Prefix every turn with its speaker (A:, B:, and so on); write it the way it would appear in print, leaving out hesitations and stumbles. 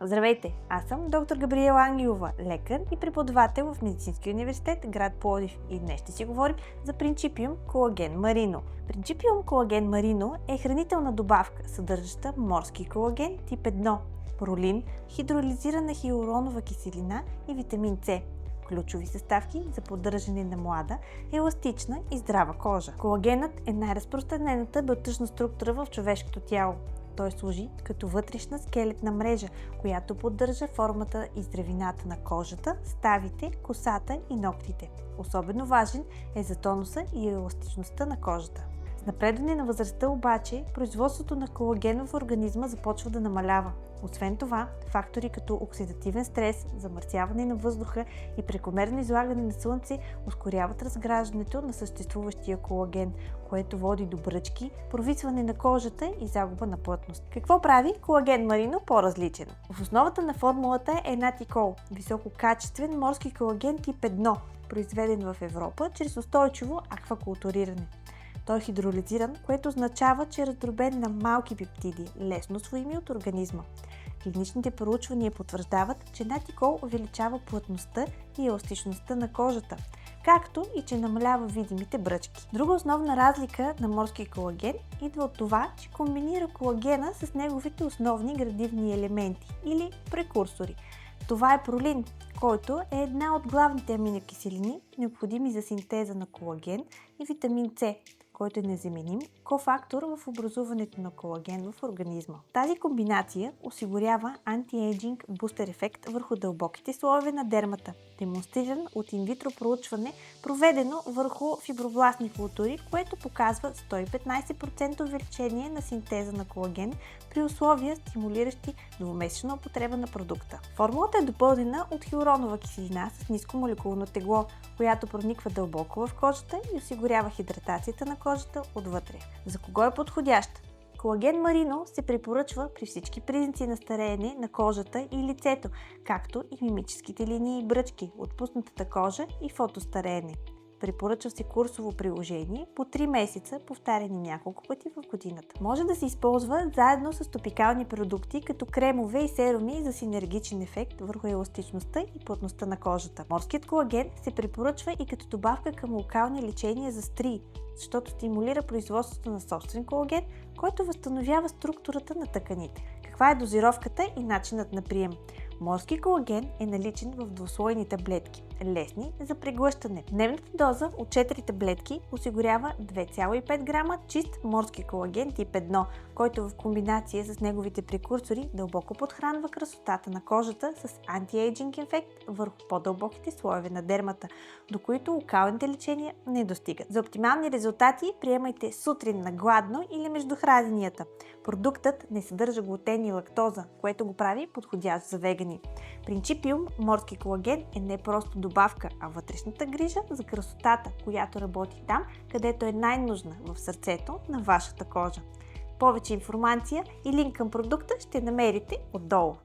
A: Здравейте, аз съм доктор Габриела Ангелова, лекар и преподавател в Медицинския университет град Пловдив и днес ще си говорим за Principium колаген марино. Principium колаген марино е хранителна добавка, съдържаща морски колаген тип 1, пролин, хидролизирана хиалуронова киселина и витамин С. Ключови съставки за поддържане на млада, еластична и здрава кожа. Колагенът е най-разпространената белтъчна структура в човешкото тяло. Той служи като вътрешна скелетна мрежа, която поддържа формата и здравината на кожата, ставите, косата и ногтите. Особено важен е за тонуса и еластичността на кожата. С напредване на възрастта обаче, производството на колаген в организма започва да намалява. Освен това, фактори като оксидативен стрес, замърсяване на въздуха и прекомерно излагане на слънце ускоряват разграждането на съществуващия колаген, което води до бръчки, провисване на кожата и загуба на плътност. Какво прави колаген марино по-различен? В основата на формулата е натикол, висококачествен морски колаген тип 1, произведен в Европа чрез устойчиво аквакултуриране. Той е хидролизиран, което означава, че е раздробен на малки пептиди, лесно усвоими от организма. Клиничните проучвания потвърждават, че натикол увеличава плътността и еластичността на кожата, както и че намалява видимите бръчки. Друга основна разлика на морски колаген идва от това, че комбинира колагена с неговите основни градивни елементи или прекурсори. Това е пролин, който е една от главните аминокиселини, необходими за синтеза на колаген, и витамин С, който е незаменим кофактор в образуването на колаген в организма. Тази комбинация осигурява антиейджинг бустер ефект върху дълбоките слоеве на дермата, демонстриран от инвитро проучване, проведено върху фибробластни култури, което показва 115% увеличение на синтеза на колаген при условия, стимулиращи двумесечна употреба на продукта. Формулата е допълнена от хиалуронова киселина с ниско молекулно тегло, която прониква дълбоко в кожата и осигурява хидратацията на кожата отвътре. За кого е подходящ? Колаген марино се препоръчва при всички признаци на стареене на кожата и лицето, както и мимическите линии и бръчки, отпуснатата кожа и фотостареене. Препоръчва се курсово приложение по 3 месеца, повтаряни няколко пъти в годината. Може да се използва заедно с топикални продукти, като кремове и серуми за синергичен ефект върху еластичността и плътността на кожата. Морският колаген се препоръчва и като добавка към локални лечения за стрии, защото стимулира производството на собствен колаген, който възстановява структурата на тъканите. Каква е дозировката и начинът на прием? Морски колаген е наличен в двуслойни таблетки, лесни за преглъщане. Дневната доза от 4 таблетки осигурява 2,5 грама чист морски колаген тип 1, който в комбинация с неговите прекурсори дълбоко подхранва красотата на кожата с антиейджинг ефект върху по-дълбоките слоеве на дермата, до които локалните лечения не достигат. За оптимални резултати приемайте сутрин на гладно или между храненията. Продуктът не съдържа глутен и лактоза, което го прави подходящ за вегани. Principium морски колаген е не просто добавка, а вътрешната грижа за красотата, която работи там, където е най-нужна, в сърцето на вашата кожа. Повече информация и линк към продукта ще намерите отдолу.